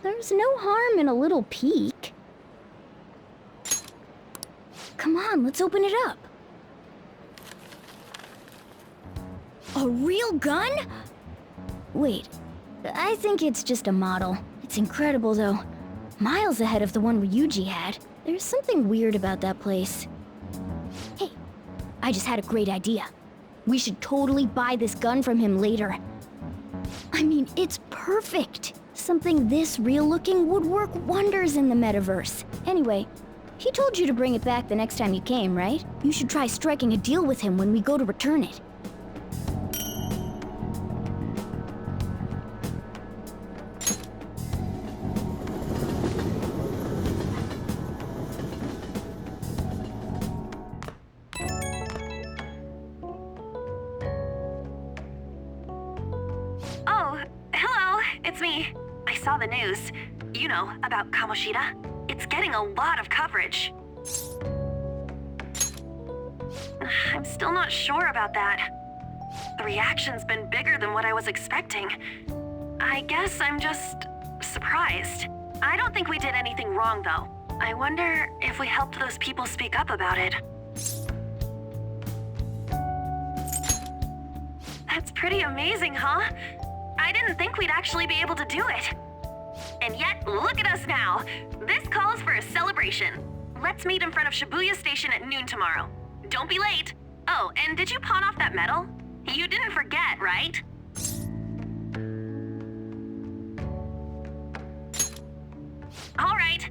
There's no harm in a little peek. Come on, let's open it up. A real gun? Wait, I think it's just a model. It's incredible though. Miles ahead of the one Ryuji had. There's something weird about that place. Hey, I just had a great idea. We should totally buy this gun from him later. I mean, it's perfect. Something this real-looking would work wonders in the metaverse. Anyway, he told you to bring it back the next time you came, right? You should try striking a deal with him when we go to return it. It's me. I saw the news. You know, about Kamoshida. It's getting a lot of coverage. I'm still not sure about that. The reaction's been bigger than what I was expecting. I guess I'm just surprised. I don't think we did anything wrong, though. I wonder if we helped those people speak up about it. That's pretty amazing, huh? I didn't think we'd actually be able to do it. And yet, look at us now. This calls for a celebration. Let's meet in front of Shibuya Station at noon tomorrow. Don't be late. Oh, and did you pawn off that medal? You didn't forget, right? All right.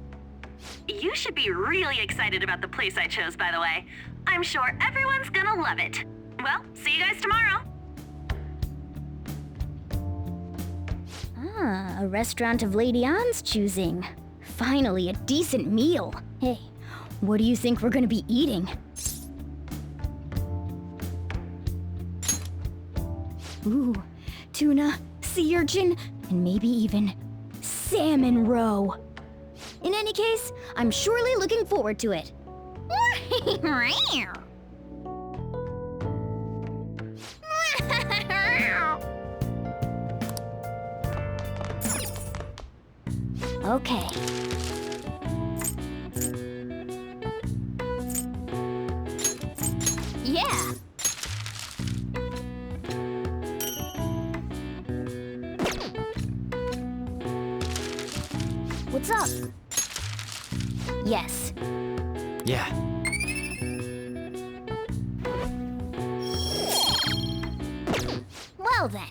You should be really excited about the place I chose, by the way. I'm sure everyone's gonna love it. Well, see you guys tomorrow. Ah, a restaurant of Lady Ann's choosing. Finally, a decent meal. Hey, what do you think we're gonna be eating? Ooh, tuna, sea urchin, and maybe even salmon roe. In any case, I'm surely looking forward to it. Okay. Yeah. What's up? Yes. Yeah. Well then.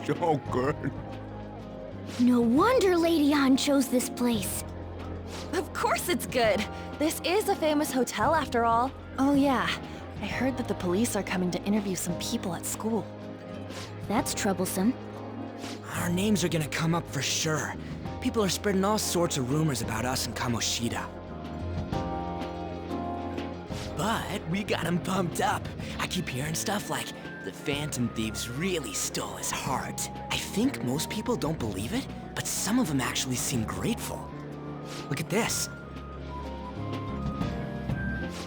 So good. No wonder Lady Ann chose this place. Of course it's good. This is a famous hotel after all. Oh yeah, I heard that the police are coming to interview some people at school. That's troublesome. Our names are gonna come up for sure. People are spreading all sorts of rumors about us and Kamoshida. But we got him pumped up. I keep hearing stuff like the Phantom Thieves really stole his heart. I think most people don't believe it, but some of them actually seem grateful. Look at this.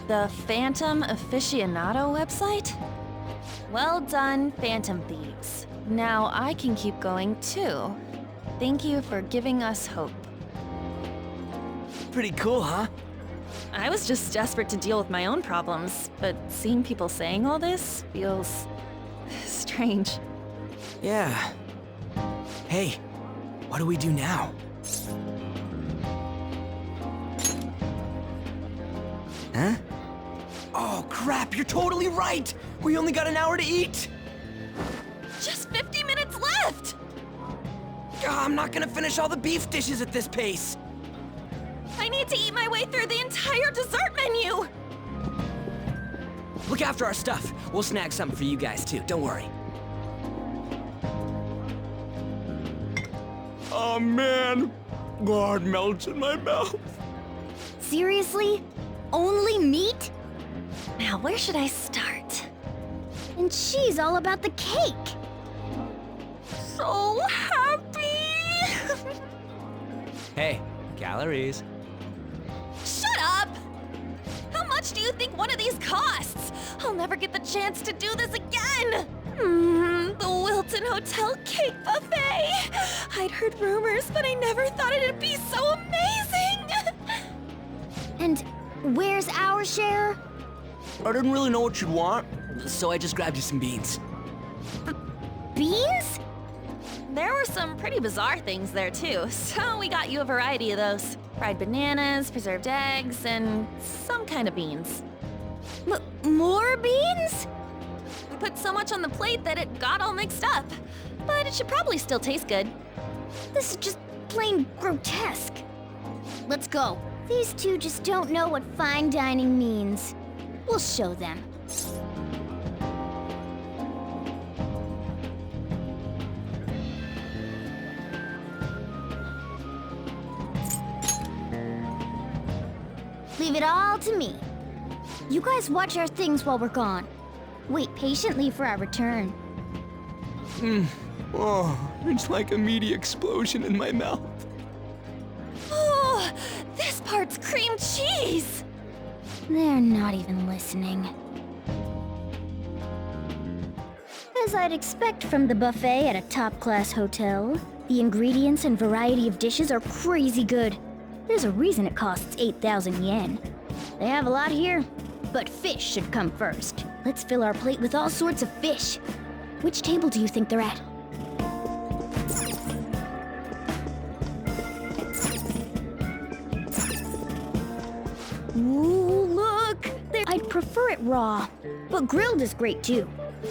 The Phantom Aficionado website? Well done, Phantom Thieves. Now I can keep going too. Thank you for giving us hope. Pretty cool, huh? I was just desperate to deal with my own problems, but seeing people saying all this feels strange. Yeah. Hey, what do we do now? Huh? Oh crap, you're totally right! We only got an hour to eat! Just 50 minutes left! I'm not gonna finish all the beef dishes at this pace! I need to eat my way through the entire dessert menu! Look after our stuff. We'll snag something for you guys too, don't worry. Oh man, God melts in my mouth. Seriously? Only meat? Now, where should I start? And she's all about the cake. So happy! Hey, calories. Shut up! How much do you think one of these costs? I'll never get the chance to do this again! The Wilton Hotel Cake Buffet! I'd heard rumors, but I never thought it'd be so amazing! And where's our share? I didn't really know what you'd want, so I just grabbed you some beans. Beans? There were some pretty bizarre things there too, so we got you a variety of those. Fried bananas, preserved eggs, and some kind of beans. More beans? We put so much on the plate that it got all mixed up. But it should probably still taste good. This is just plain grotesque. Let's go. These two just don't know what fine dining means. We'll show them. Leave it all to me. You guys watch our things while we're gone. Wait patiently for our return. Oh, it's like a meaty explosion in my mouth. Oh, this part's cream cheese! They're not even listening. As I'd expect from the buffet at a top-class hotel, the ingredients and variety of dishes are crazy good. There's a reason it costs 8,000 yen. They have a lot here, but fish should come first. Let's fill our plate with all sorts of fish. Which table do you think they're at? Ooh, look! I'd prefer it raw, but grilled is great too.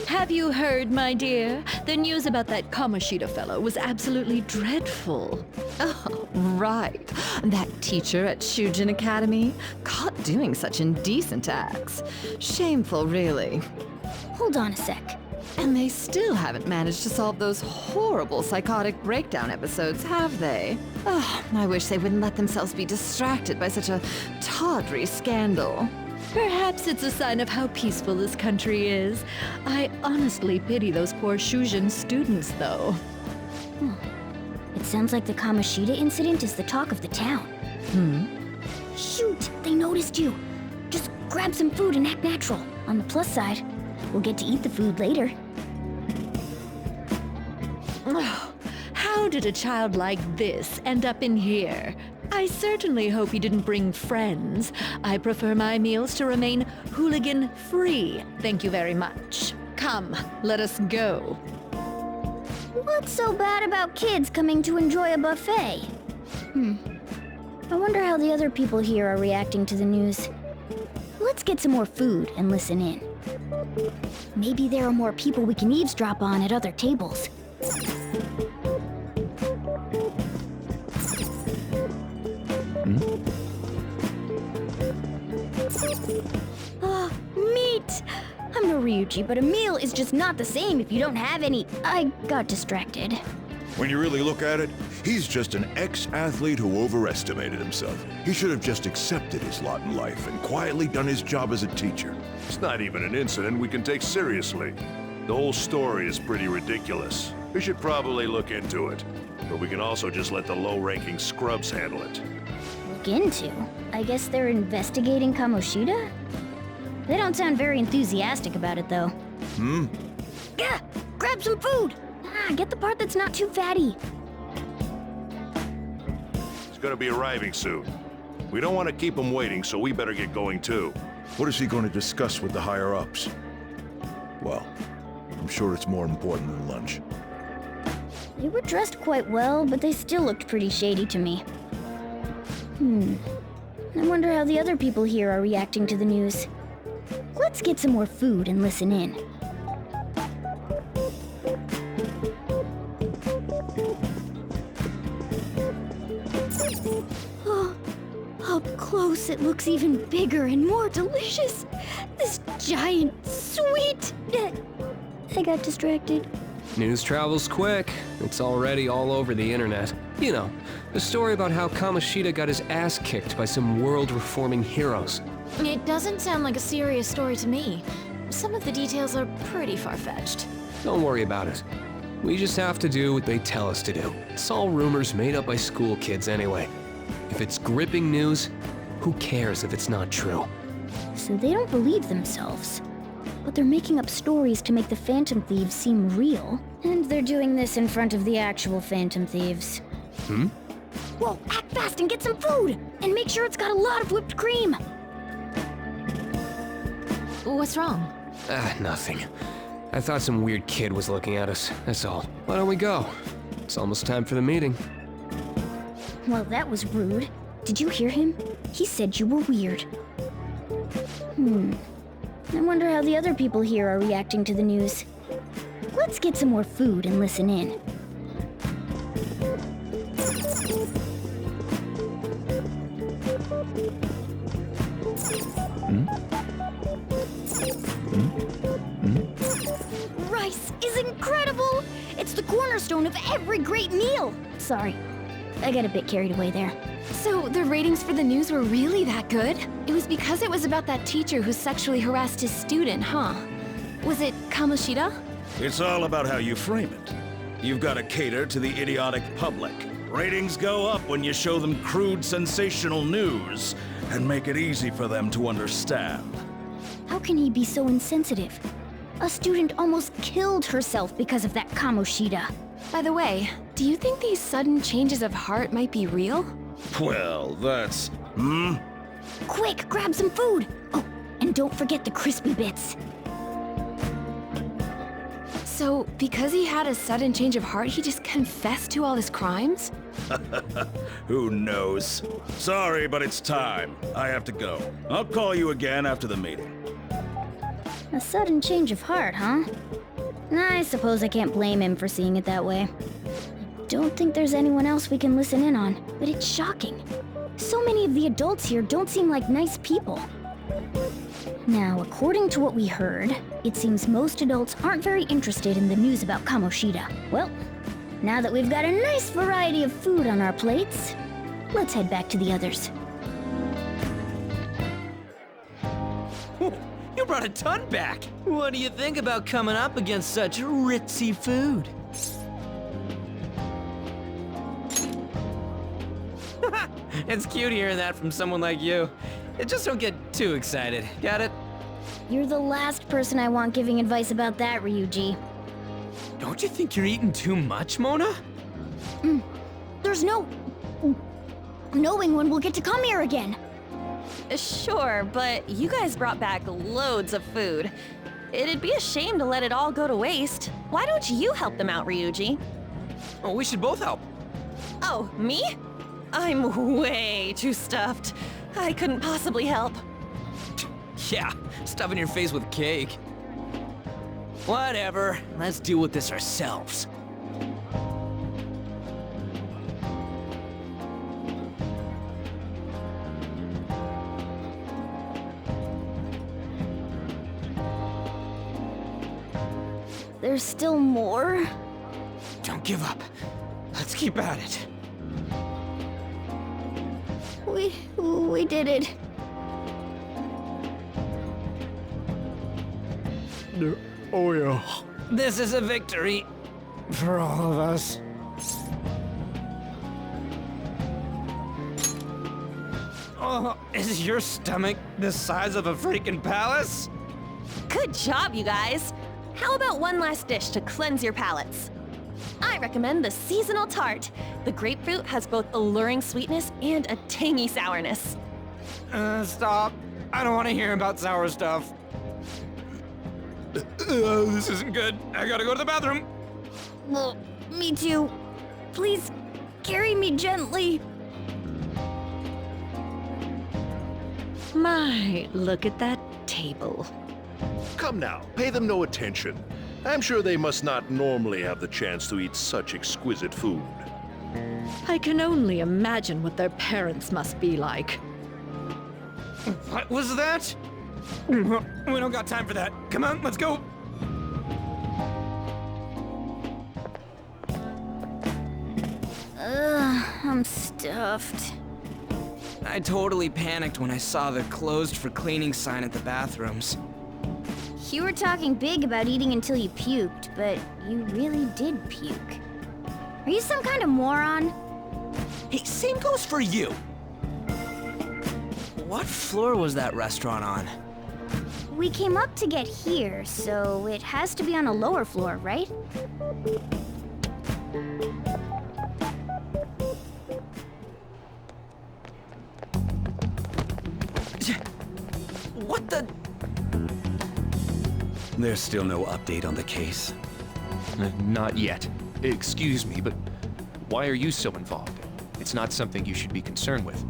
Have you heard, my dear? The news about that Kamoshida fellow was absolutely dreadful. Oh, right. That teacher at Shujin Academy, caught doing such indecent acts. Shameful, really. Hold on a sec. And they still haven't managed to solve those horrible psychotic breakdown episodes, have they? Oh, I wish they wouldn't let themselves be distracted by such a tawdry scandal. Perhaps it's a sign of how peaceful this country is. I honestly pity those poor Shujin students, though. It sounds like the Kamoshida incident is the talk of the town. Shoot, they noticed you. Just grab some food and act natural. On the plus side, we'll get to eat the food later. Oh, how did a child like this end up in here? I certainly hope he didn't bring friends. I prefer my meals to remain hooligan-free. Thank you very much. Come, let us go. What's so bad about kids coming to enjoy a buffet? I wonder how the other people here are reacting to the news. Let's get some more food and listen in. Maybe there are more people we can eavesdrop on at other tables. Meat! I'm no Ryuji, but a meal is just not the same if you don't have any. I got distracted. When you really look at it, he's just an ex-athlete who overestimated himself. He should have just accepted his lot in life and quietly done his job as a teacher. It's not even an incident we can take seriously. The whole story is pretty ridiculous. We should probably look into it. But we can also just let the low-ranking scrubs handle it. Look into? I guess they're investigating Kamoshida? They don't sound very enthusiastic about it, though. Yeah, grab some food! Get the part that's not too fatty. He's gonna be arriving soon. We don't want to keep him waiting, so we better get going too. What is he going to discuss with the higher-ups? Well, I'm sure it's more important than lunch. They were dressed quite well, but they still looked pretty shady to me. I wonder how the other people here are reacting to the news. Let's get some more food and listen in. Oh, up close it looks even bigger and more delicious. This giant sweet... I got distracted. News travels quick. It's already all over the internet. You know, the story about how Kamoshida got his ass kicked by some world-reforming heroes. It doesn't sound like a serious story to me. Some of the details are pretty far-fetched. Don't worry about it. We just have to do what they tell us to do. It's all rumors made up by school kids anyway. If it's gripping news, who cares if it's not true? So they don't believe themselves. But they're making up stories to make the Phantom Thieves seem real. And they're doing this in front of the actual Phantom Thieves. Whoa, act fast and get some food! And make sure it's got a lot of whipped cream! What's wrong? Nothing. I thought some weird kid was looking at us, that's all. Why don't we go? It's almost time for the meeting. Well, that was rude. Did you hear him? He said you were weird. I wonder how the other people here are reacting to the news. Let's get some more food and listen in. Rice is incredible! It's the cornerstone of every great meal! Sorry, I got a bit carried away there. So the ratings for the news were really that good? It was because it was about that teacher who sexually harassed his student, huh? Was it Kamoshida? It's all about how you frame it. You've got to cater to the idiotic public. Ratings go up when you show them crude, sensational news and make it easy for them to understand. How can he be so insensitive? A student almost killed herself because of that Kamoshida. By the way, do you think these sudden changes of heart might be real? Well, that's... Quick, grab some food! Oh, and don't forget the crispy bits. So, because he had a sudden change of heart, he just confessed to all his crimes? Who knows? Sorry, but it's time. I have to go. I'll call you again after the meeting. A sudden change of heart, huh? I suppose I can't blame him for seeing it that way. Don't think there's anyone else we can listen in on, but it's shocking. So many of the adults here don't seem like nice people. Now, according to what we heard, it seems most adults aren't very interested in the news about Kamoshida. Well, now that we've got a nice variety of food on our plates, let's head back to the others. You brought a ton back. What do you think about coming up against such ritzy food? It's cute hearing that from someone like you. Just don't get too excited, got it? You're the last person I want giving advice about that, Ryuji. Don't you think you're eating too much, Mona? There's no knowing when we'll get to come here again. Sure, but you guys brought back loads of food. It'd be a shame to let it all go to waste. Why don't you help them out, Ryuji? Oh, we should both help. Oh, me? I'm way too stuffed. I couldn't possibly help. Yeah, stuffing your face with cake. Whatever, let's deal with this ourselves. There's still more? Don't give up. Let's keep at it. We did it. Oh, yeah. This is a victory for all of us. Oh, is your stomach the size of a freaking palace? Good job, you guys. How about one last dish to cleanse your palates? I recommend the seasonal tart. The grapefruit has both alluring sweetness and a tangy sourness. Stop. I don't want to hear about sour stuff. This isn't good. I gotta go to the bathroom. Well, me too. Please, carry me gently. My, look at that table. Come now, pay them no attention. I'm sure they must not normally have the chance to eat such exquisite food. I can only imagine what their parents must be like. What was that? We don't got time for that. Come on, let's go. I'm stuffed. I totally panicked when I saw the closed for cleaning sign at the bathrooms. You were talking big about eating until you puked, but you really did puke. Are you some kind of moron? Hey, same goes for you. What floor was that restaurant on? We came up to get here, so it has to be on a lower floor, right? What the? There's still no update on the case. Not yet. Excuse me, but why are you so involved? It's not something you should be concerned with.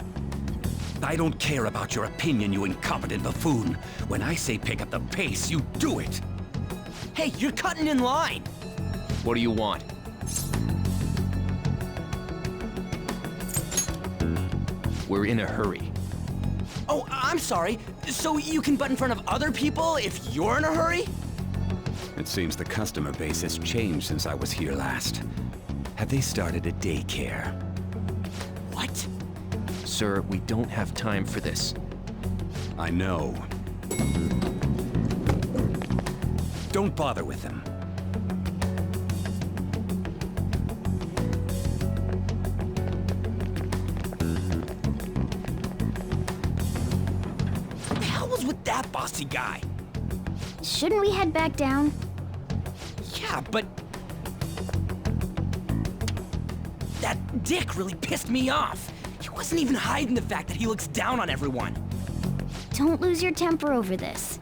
I don't care about your opinion, you incompetent buffoon. When I say pick up the pace, you do it. Hey, you're cutting in line! What do you want? We're in a hurry. Oh, I'm sorry. So you can butt in front of other people if you're in a hurry? It seems the customer base has changed since I was here last. Have they started a daycare? What? Sir, we don't have time for this. I know. Don't bother with them. What the hell was with that bossy guy? Shouldn't we head back down? Yeah, but... that dick really pissed me off. He wasn't even hiding the fact that he looks down on everyone. Don't lose your temper over this.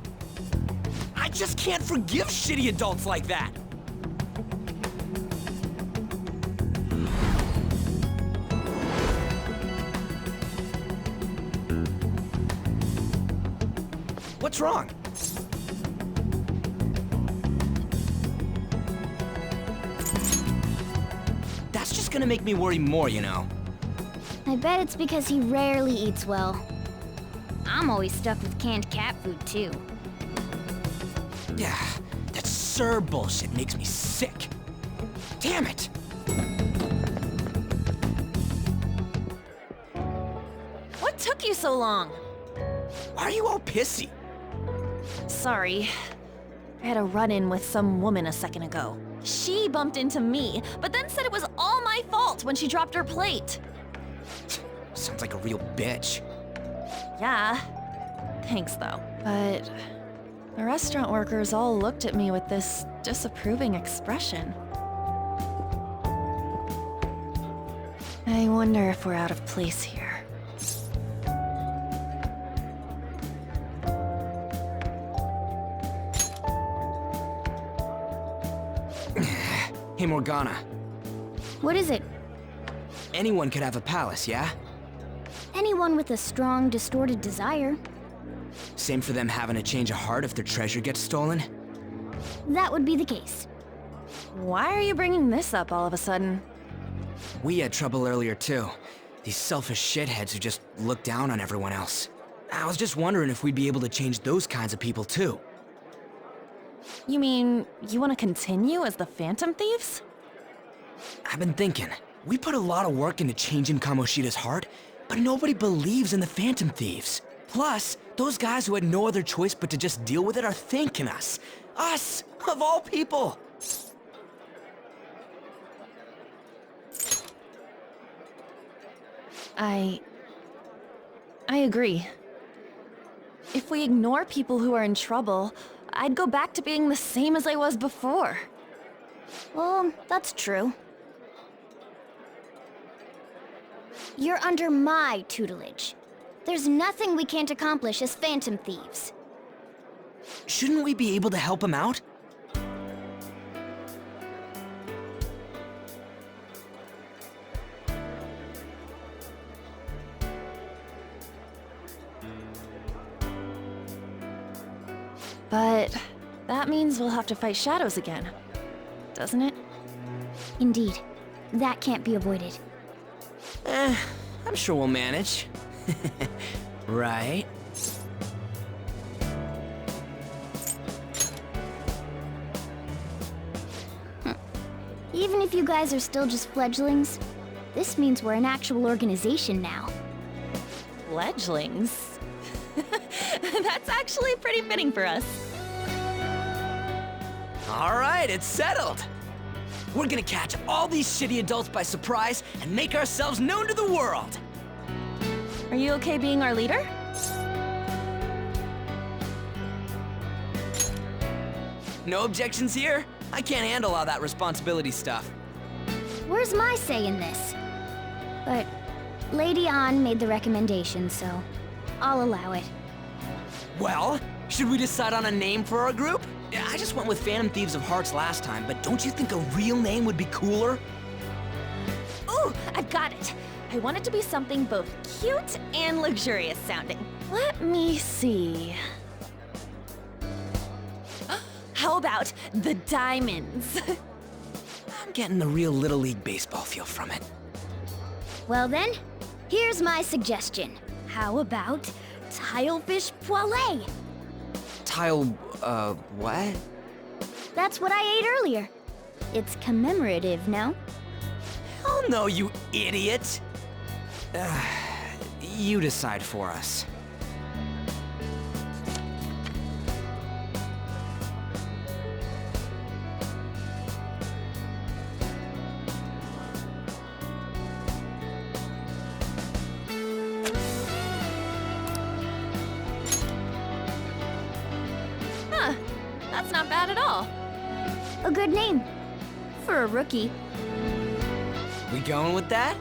I just can't forgive shitty adults like that. What's wrong? That's just gonna make me worry more, you know. I bet it's because he rarely eats well. I'm always stuck with canned cat food, too. Yeah, that Sir bullshit makes me sick. Damn it! What took you so long? Why are you all pissy? Sorry. I had a run-in with some woman a second ago. She bumped into me, but then said it was all my fault when she dropped her plate. Sounds like a real bitch. Yeah. Thanks, though. But the restaurant workers all looked at me with this disapproving expression. I wonder if we're out of place here. Hey, Morgana. What is it? Anyone could have a palace, yeah? Anyone with a strong, distorted desire. Same for them having a change of heart if their treasure gets stolen? That would be the case. Why are you bringing this up all of a sudden? We had trouble earlier, too. These selfish shitheads who just look down on everyone else. I was just wondering if we'd be able to change those kinds of people, too. You mean, you want to continue as the Phantom Thieves? I've been thinking. We put a lot of work into changing Kamoshida's heart, but nobody believes in the Phantom Thieves. Plus, those guys who had no other choice but to just deal with it are thanking us. Us, of all people! I agree. If we ignore people who are in trouble, I'd go back to being the same as I was before. Well, that's true. You're under my tutelage. There's nothing we can't accomplish as Phantom Thieves. Shouldn't we be able to help him out? But that means we'll have to fight shadows again, doesn't it? Indeed. That can't be avoided. I'm sure we'll manage. Right? Even if you guys are still just fledglings, this means we're an actual organization now. Fledglings? That's actually pretty fitting for us. All right, it's settled. We're gonna catch all these shitty adults by surprise and make ourselves known to the world. Are you okay being our leader? No objections here? I can't handle all that responsibility stuff. Where's my say in this? But Lady An made the recommendation, so I'll allow it. Well, should we decide on a name for our group? I just went with Phantom Thieves of Hearts last time, but don't you think a real name would be cooler? Ooh, I've got it. I want it to be something both cute and luxurious sounding. Let me see. How about the Diamonds? I'm getting the real Little League Baseball feel from it. Well then, here's my suggestion. How about Tilefish Poêlée? What? That's what I ate earlier. It's commemorative, no? Oh no, you idiot! You decide for us. That's not bad at all. A good name. For a rookie. We going with that?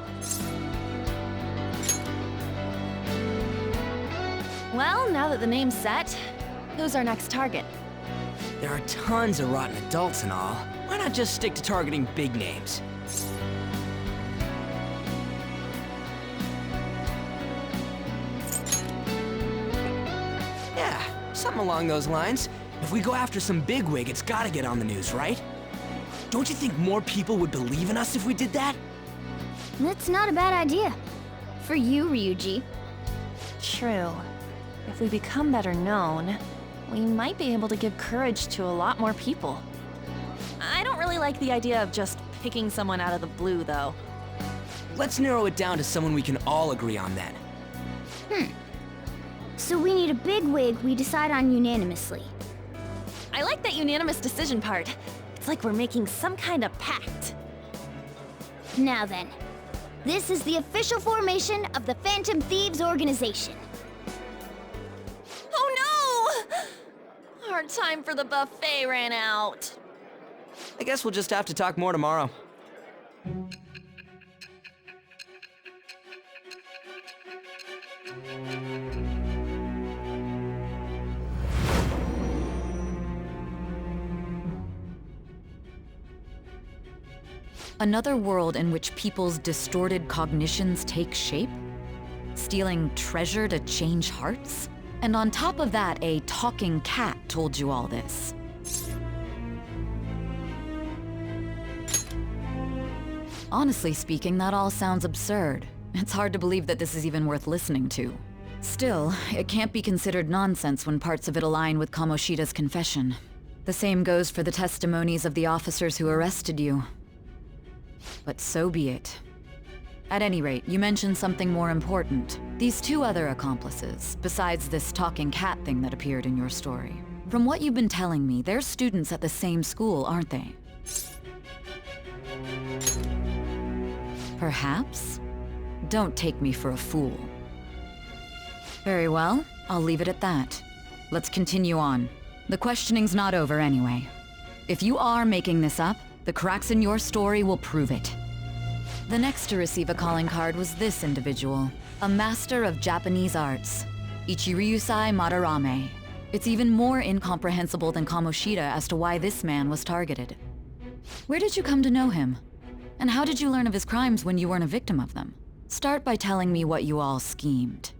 Well, now that the name's set, who's our next target? There are tons of rotten adults and all. Why not just stick to targeting big names? Yeah, something along those lines. If we go after some bigwig, it's gotta get on the news, right? Don't you think more people would believe in us if we did that? That's not a bad idea. For you, Ryuji. True. If we become better known, we might be able to give courage to a lot more people. I don't really like the idea of just picking someone out of the blue, though. Let's narrow it down to someone we can all agree on then. So we need a big wig we decide on unanimously. I like that unanimous decision part. It's like we're making some kind of pact. Now then, this is the official formation of the Phantom Thieves organization. Oh no! Our time for the buffet ran out. I guess we'll just have to talk more tomorrow. Another world in which people's distorted cognitions take shape? Stealing treasure to change hearts? And on top of that, a talking cat told you all this. Honestly speaking, that all sounds absurd. It's hard to believe that this is even worth listening to. Still, it can't be considered nonsense when parts of it align with Kamoshida's confession. The same goes for the testimonies of the officers who arrested you. But so be it. At any rate, you mentioned something more important. These two other accomplices, besides this talking cat thing that appeared in your story. From what you've been telling me, they're students at the same school, aren't they? Perhaps? Don't take me for a fool. Very well, I'll leave it at that. Let's continue on. The questioning's not over anyway. If you are making this up, the cracks in your story will prove it. The next to receive a calling card was this individual, a master of Japanese arts, Ichiryusai Madarame. It's even more incomprehensible than Kamoshida as to why this man was targeted. Where did you come to know him? And how did you learn of his crimes when you weren't a victim of them? Start by telling me what you all schemed.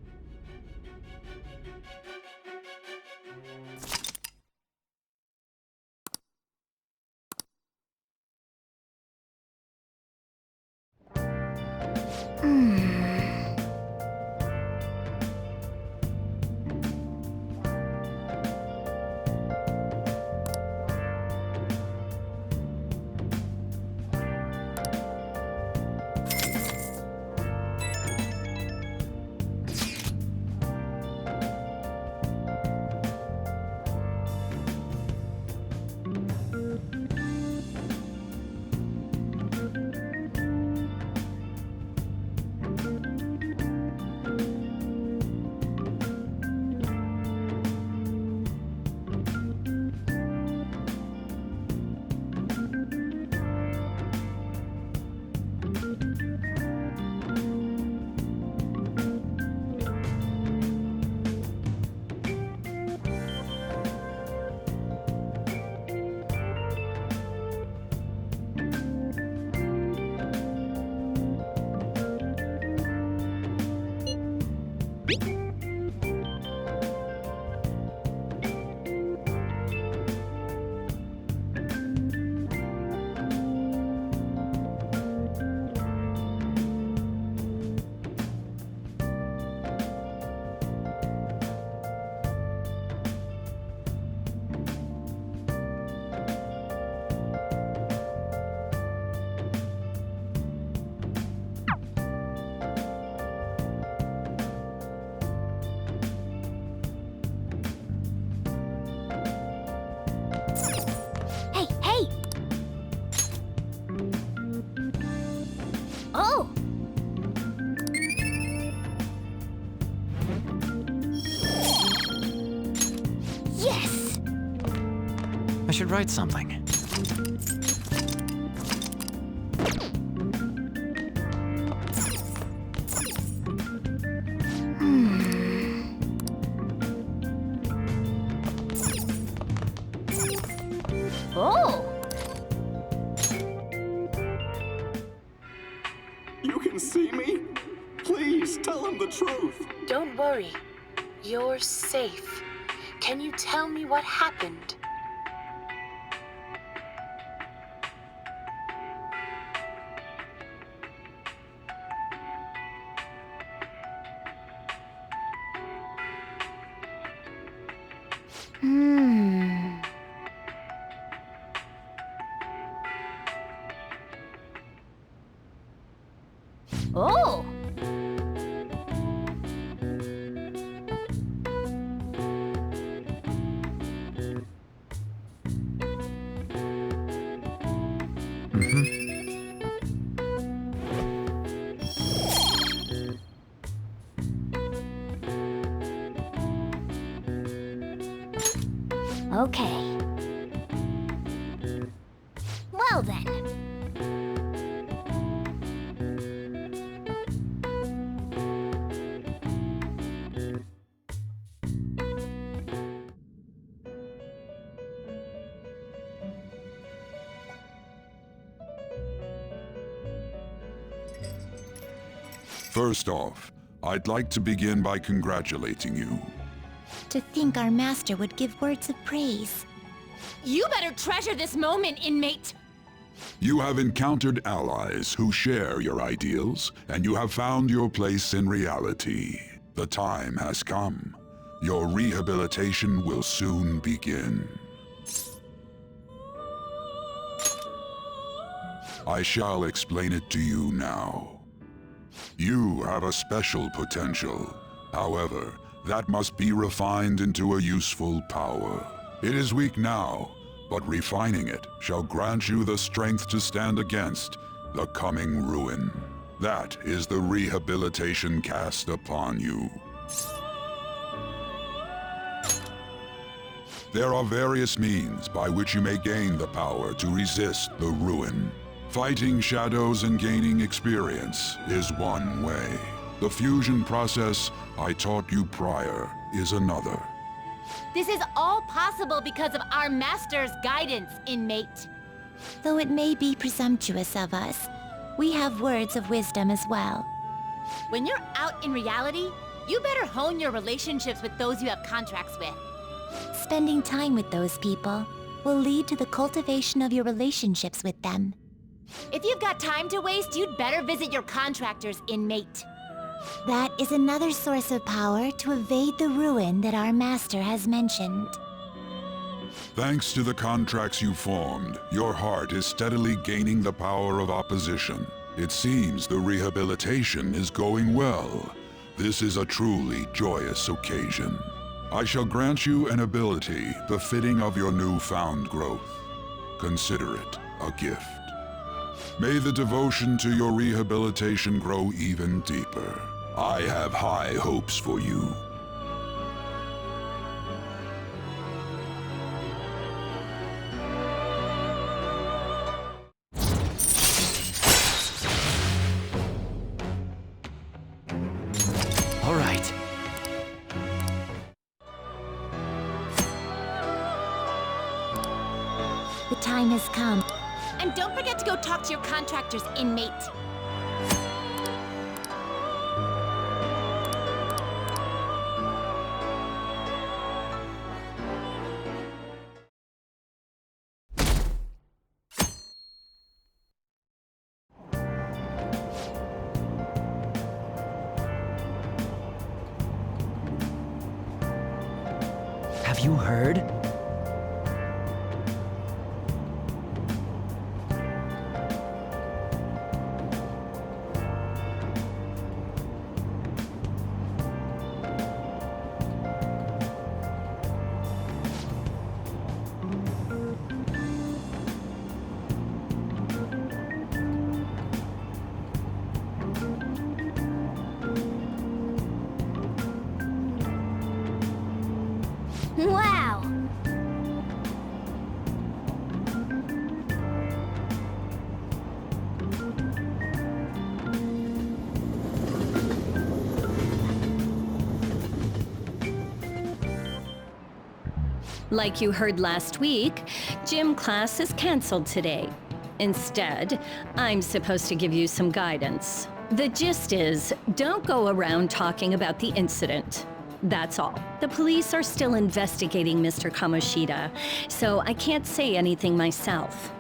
Hey, hey! Oh! Yes! I should write something. Oh! You can see me? Please tell him the truth. Don't worry. You're safe. Can you tell me what happened? Oh! Okay. Well then. First off, I'd like to begin by congratulating you. To think our master would give words of praise. You better treasure this moment, inmate! You have encountered allies who share your ideals, and you have found your place in reality. The time has come. Your rehabilitation will soon begin. I shall explain it to you now. You have a special potential. However, that must be refined into a useful power. It is weak now, but refining it shall grant you the strength to stand against the coming ruin. That is the rehabilitation cast upon you. There are various means by which you may gain the power to resist the ruin. Fighting shadows and gaining experience is one way. The fusion process I taught you prior is another. This is all possible because of our master's guidance, inmate. Though it may be presumptuous of us, we have words of wisdom as well. When you're out in reality, you better hone your relationships with those you have contracts with. Spending time with those people will lead to the cultivation of your relationships with them. If you've got time to waste, you'd better visit your contractors, inmate. That is another source of power to evade the ruin that our master has mentioned. Thanks to the contracts you formed, your heart is steadily gaining the power of opposition. It seems the rehabilitation is going well. This is a truly joyous occasion. I shall grant you an ability befitting of your newfound growth. Consider it a gift. May the devotion to your rehabilitation grow even deeper. I have high hopes for you. All right. The time has come. And don't forget to go talk to your contractors, inmate. you heard? Wow! Like you heard last week, gym class is canceled today. Instead, I'm supposed to give you some guidance. The gist is, don't go around talking about the incident. That's all. The police are still investigating Mr. Kamoshida, so I can't say anything myself.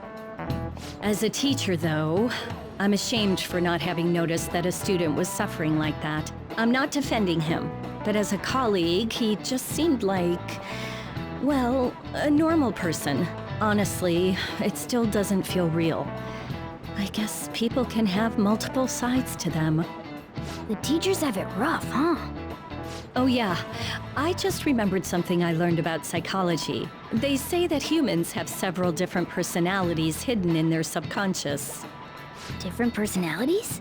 As a teacher, though, I'm ashamed for not having noticed that a student was suffering like that. I'm not defending him, but as a colleague, he just seemed like, well, a normal person. Honestly, it still doesn't feel real. I guess people can have multiple sides to them. The teachers have it rough, huh? Oh yeah, I just remembered something I learned about psychology. They say that humans have several different personalities hidden in their subconscious. Different personalities?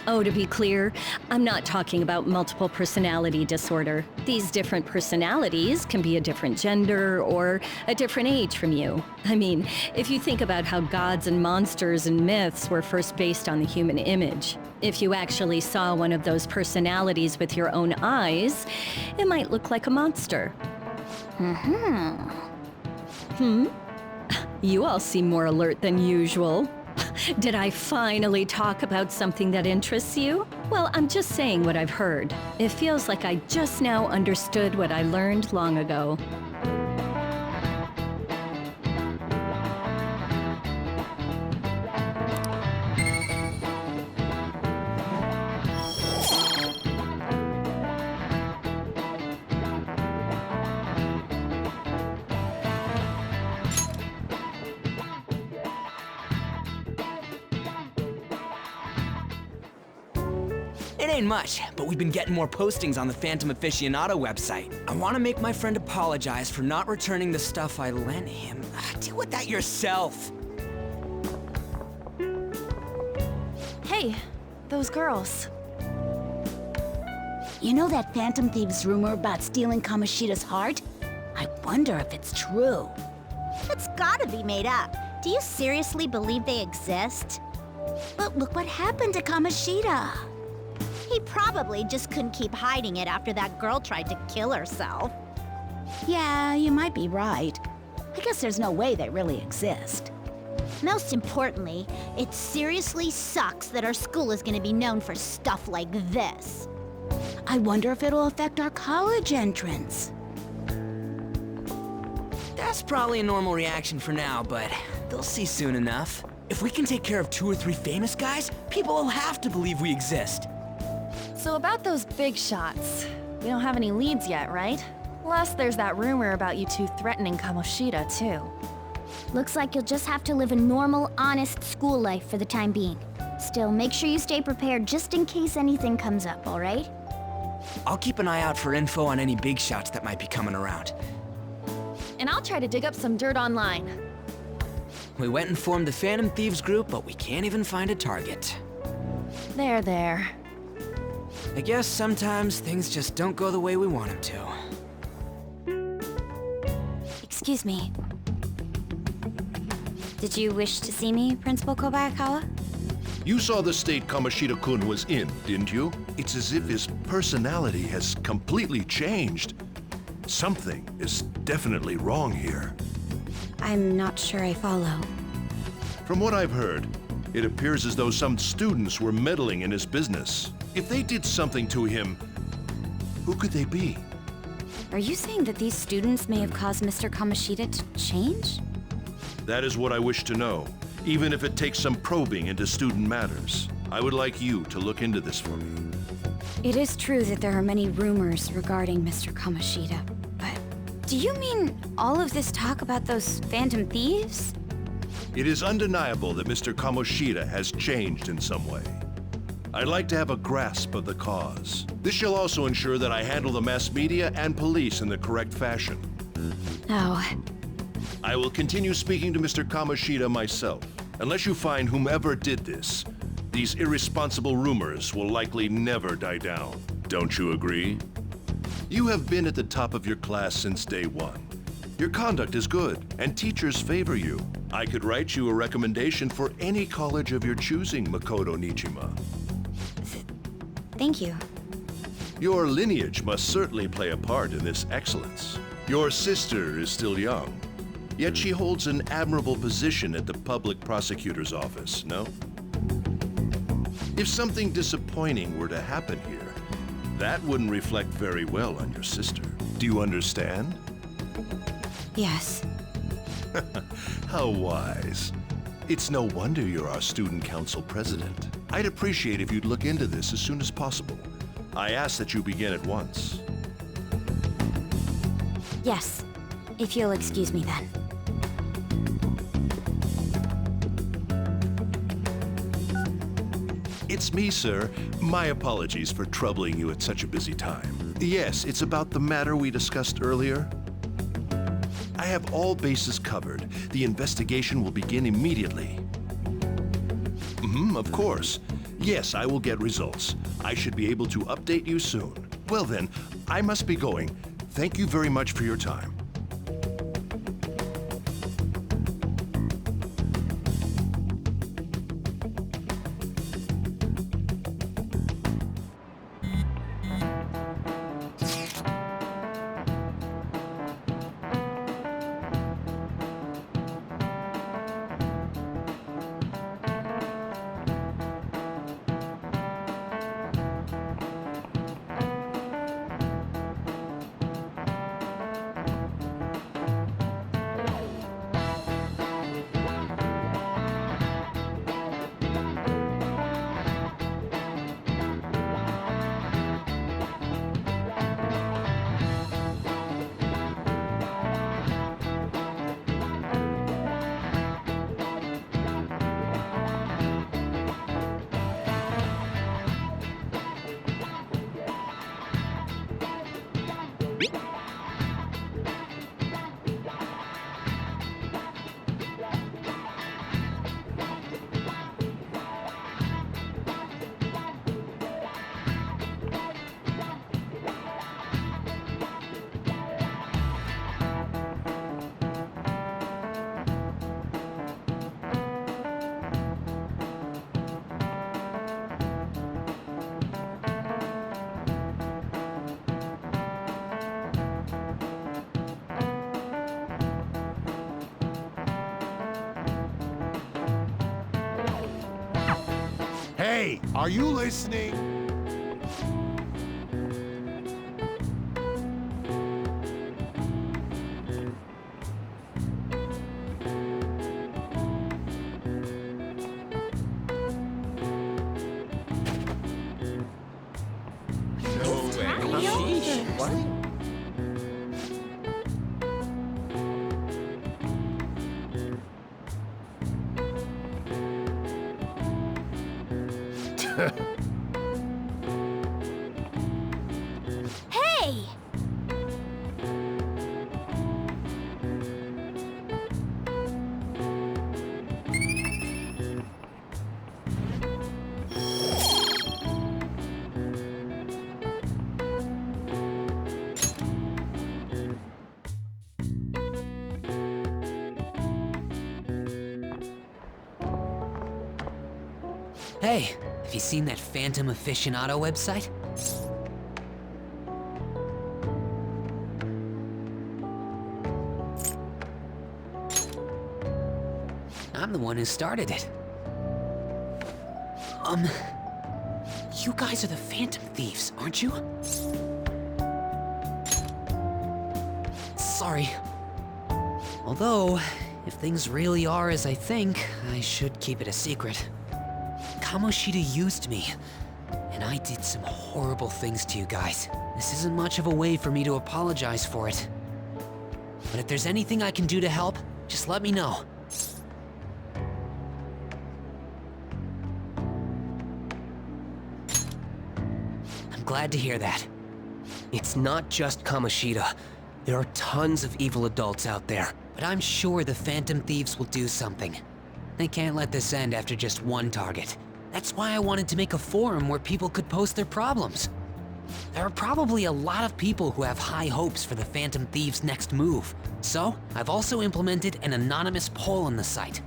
Oh, to be clear, I'm not talking about multiple personality disorder. These different personalities can be a different gender or a different age from you. I mean, if you think about how gods and monsters and myths were first based on the human image, if you actually saw one of those personalities with your own eyes, it might look like a monster. You all seem more alert than usual. Did I finally talk about something that interests you? Well, I'm just saying what I've heard. It feels like I just now understood what I learned long ago. It ain't much, but we've been getting more postings on the Phantom Aficionado website. I want to make my friend apologize for not returning the stuff I lent him. Deal with that yourself. Hey, those girls. You know that Phantom Thieves rumor about stealing Kamoshida's heart? I wonder if it's true. It's gotta be made up. Do you seriously believe they exist? But look what happened to Kamoshida. He probably just couldn't keep hiding it after that girl tried to kill herself. Yeah, you might be right. I guess there's no way they really exist. Most importantly, it seriously sucks that our school is gonna be known for stuff like this. I wonder if it'll affect our college entrance. That's probably a normal reaction for now, but they'll see soon enough. If we can take care of 2 or 3 famous guys, people will have to believe we exist. So about those big shots, we don't have any leads yet, right? Plus, there's that rumor about you two threatening Kamoshida, too. Looks like you'll just have to live a normal, honest school life for the time being. Still, make sure you stay prepared just in case anything comes up, all right? I'll keep an eye out for info on any big shots that might be coming around. And I'll try to dig up some dirt online. We went and formed the Phantom Thieves group, but we can't even find a target. There. I guess sometimes things just don't go the way we want them to. Excuse me. Did you wish to see me, Principal Kobayakawa? You saw the state Kamoshida-kun was in, didn't you? It's as if his personality has completely changed. Something is definitely wrong here. I'm not sure I follow. From what I've heard, it appears as though some students were meddling in his business. If they did something to him, who could they be? Are you saying that these students may have caused Mr. Kamoshida to change? That is what I wish to know, even if it takes some probing into student matters. I would like you to look into this for me. It is true that there are many rumors regarding Mr. Kamoshida, but Do you mean all of this talk about those phantom thieves? It is undeniable that Mr. Kamoshida has changed in some way. I'd like to have a grasp of the cause. This shall also ensure that I handle the mass media and police in the correct fashion. Oh. I will continue speaking to Mr. Kamoshida myself. Unless you find whomever did this, these irresponsible rumors will likely never die down. Don't you agree? You have been at the top of your class since day one. Your conduct is good, and teachers favor you. I could write you a recommendation for any college of your choosing, Makoto Nijima. Thank you. Your lineage must certainly play a part in this excellence. Your sister is still young, yet she holds an admirable position at the public prosecutor's office, no? If something disappointing were to happen here, that wouldn't reflect very well on your sister. Do you understand? Yes. How wise. It's no wonder you're our student council president. I'd appreciate if you'd look into this as soon as possible. I ask that you begin at once. Yes. If you'll excuse me then. It's me, sir. My apologies for troubling you at such a busy time. Yes, it's about the matter we discussed earlier. I have all bases covered. The investigation will begin immediately. Of course. Yes, I will get results. I should be able to update you soon. Well then, I must be going. Thank you very much for your time. Hey, are you listening? Hey! Hey, have you seen that Phantom Aficionado website? I'm the one who started it. You guys are the Phantom Thieves, aren't you? Sorry. Although, if things really are as I think, I should keep it a secret. Kamoshida used me, and I did some horrible things to you guys. This isn't much of a way for me to apologize for it. But if there's anything I can do to help, just let me know. I'm glad to hear that. It's not just Kamoshida. There are tons of evil adults out there. But I'm sure the Phantom Thieves will do something. They can't let this end after just one target. That's why I wanted to make a forum where people could post their problems. There are probably a lot of people who have high hopes for the Phantom Thieves' next move. So, I've also implemented an anonymous poll on the site.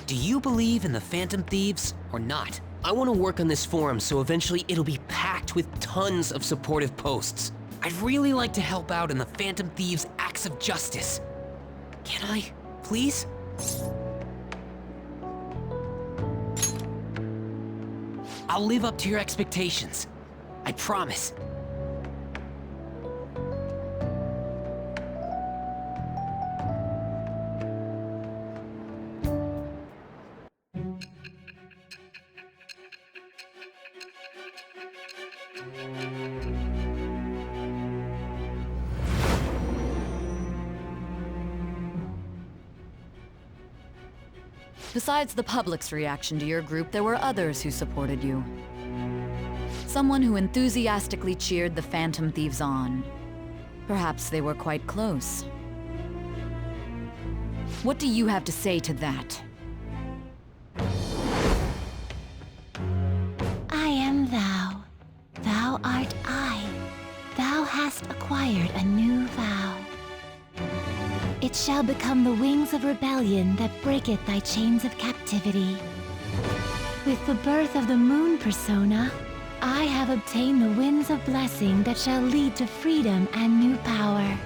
Do you believe in the Phantom Thieves or not? I want to work on this forum so eventually it'll be packed with tons of supportive posts. I'd really like to help out in the Phantom Thieves' acts of justice. Can I, please? I'll live up to your expectations. I promise. Besides the public's reaction to your group, there were others who supported you. Someone who enthusiastically cheered the Phantom Thieves on. Perhaps they were quite close. What do you have to say to that? I am thou. Thou art I. Thou hast acquired a new vow. It shall become the wings of rebellion that breaketh thy chains of captivity. With the birth of the moon persona, I have obtained the winds of blessing that shall lead to freedom and new power.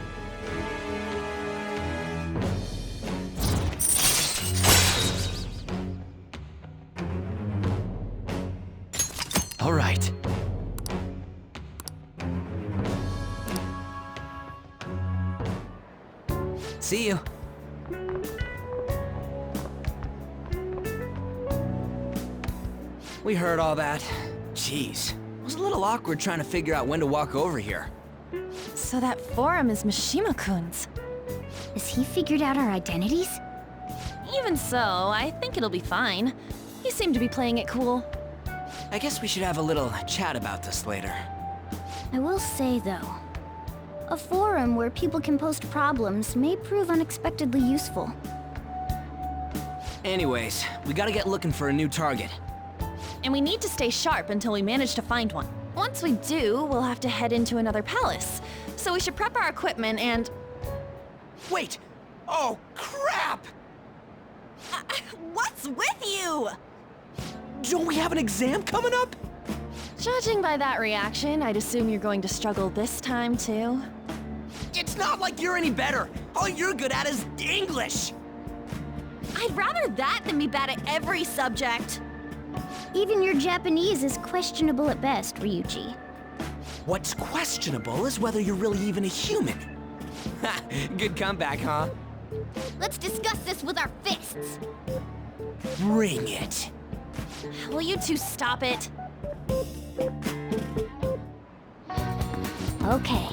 All right. See you. We heard all that. Jeez. It was a little awkward trying to figure out when to walk over here. So that forum is Mishima-kun's. Has he figured out our identities? Even so, I think it'll be fine. He seemed to be playing it cool. I guess we should have a little chat about this later. I will say, though, a forum where people can post problems may prove unexpectedly useful. Anyways, we gotta get looking for a new target. And we need to stay sharp until we manage to find one. Once we do, we'll have to head into another palace. So we should prep our equipment and... Wait! Oh, crap! What's with you? Don't we have an exam coming up? Judging by that reaction, I'd assume you're going to struggle this time, too. It's not like you're any better. All you're good at is English. I'd rather that than be bad at every subject. Even your Japanese is questionable at best, Ryuji. What's questionable is whether you're really even a human. Ha! Good comeback, huh? Let's discuss this with our fists. Bring it. Will you two stop it? Okay.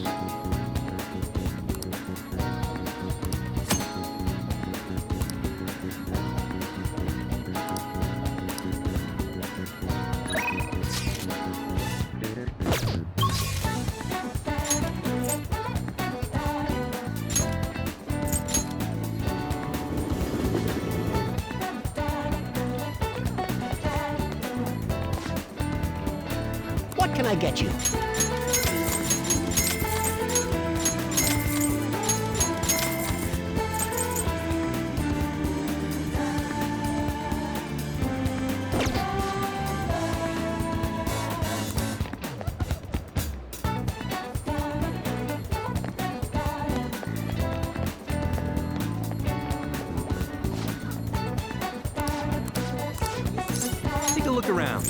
What can I get you? Take a look around.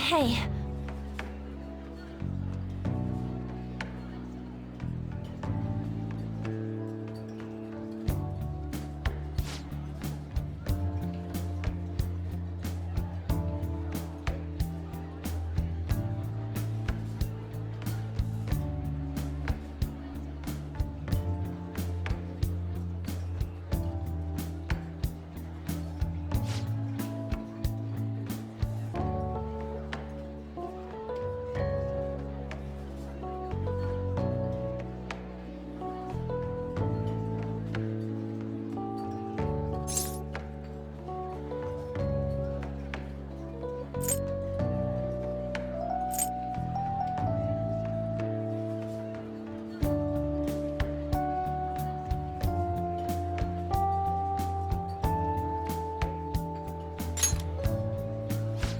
Hey.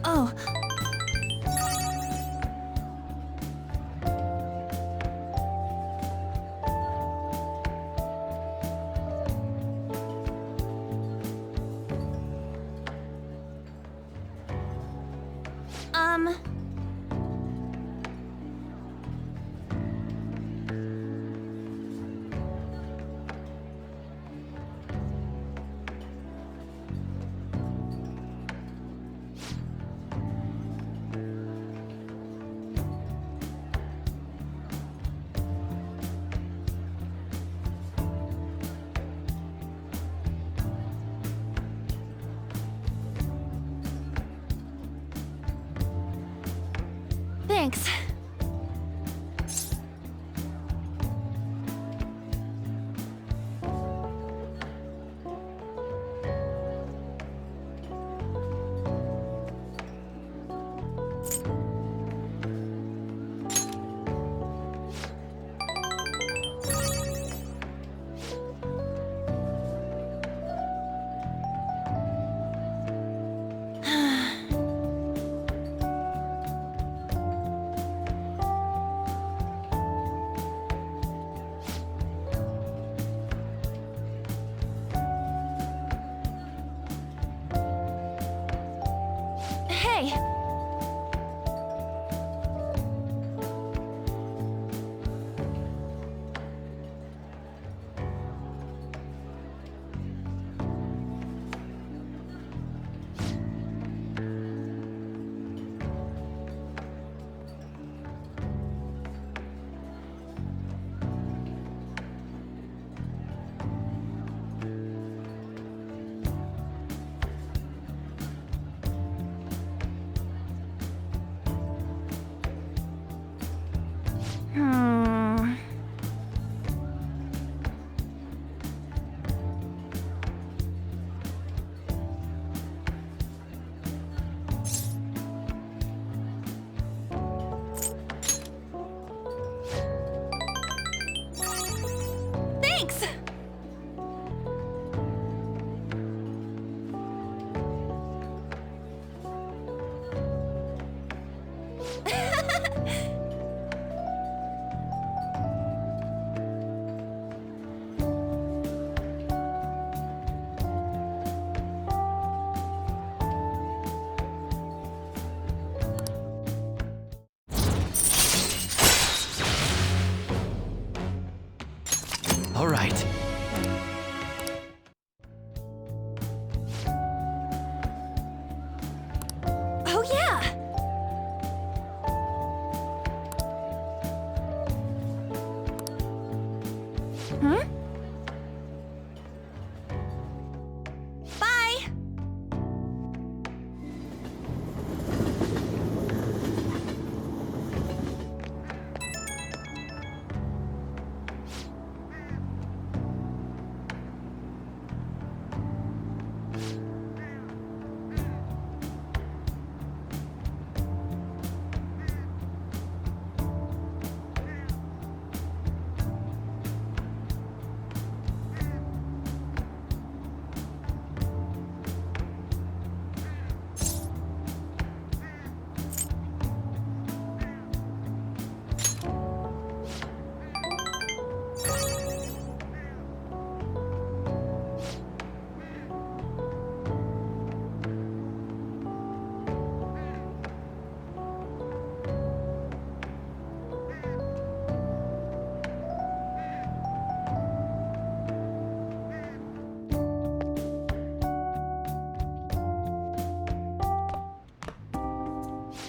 Oh. Thanks. Hey! Thanks! All right. Oh yeah!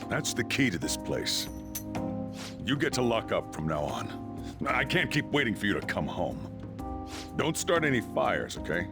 That's the key to this place. You get to lock up from now on. I can't keep waiting for you to come home. Don't start any fires, okay?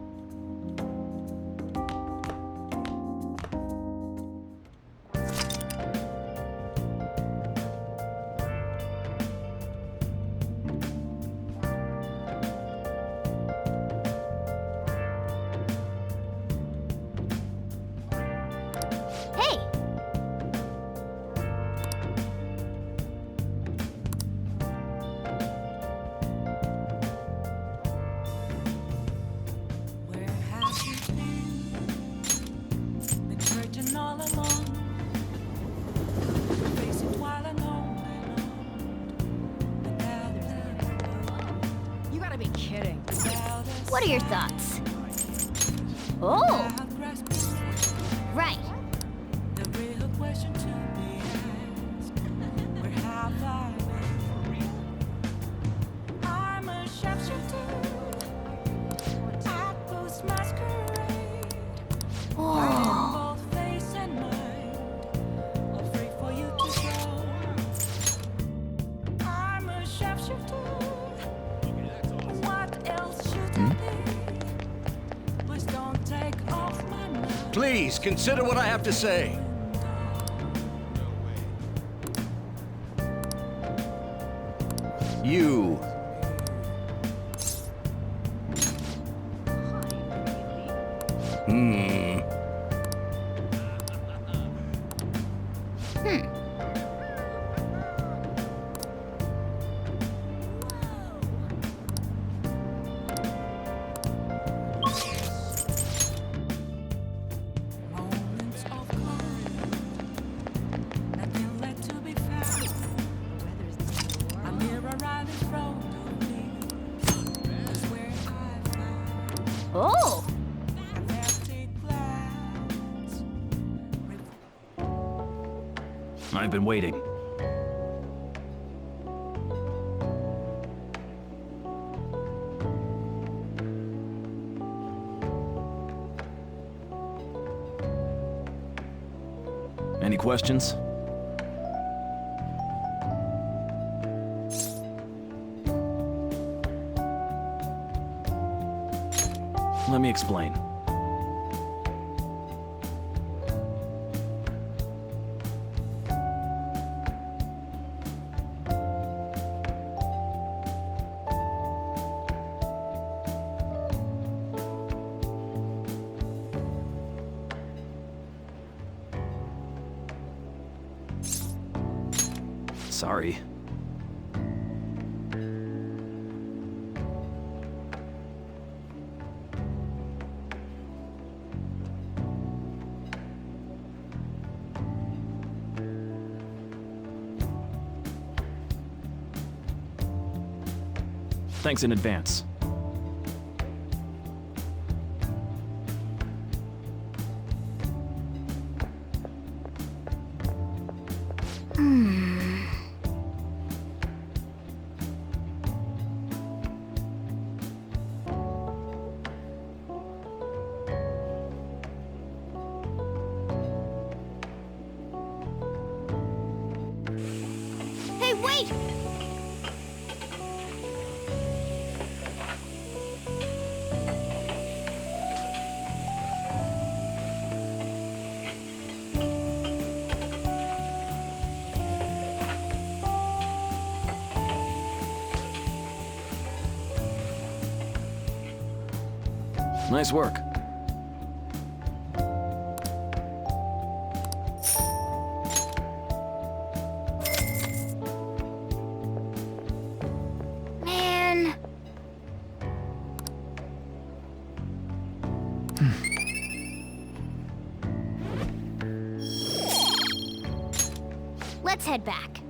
What are your thoughts? Oh! Right. Oh. Please, consider what I have to say. You... Oh! I've been waiting. Any questions? Let me explain. Sorry. Thanks in advance. Hey, wait! Nice work. Man. Let's head back.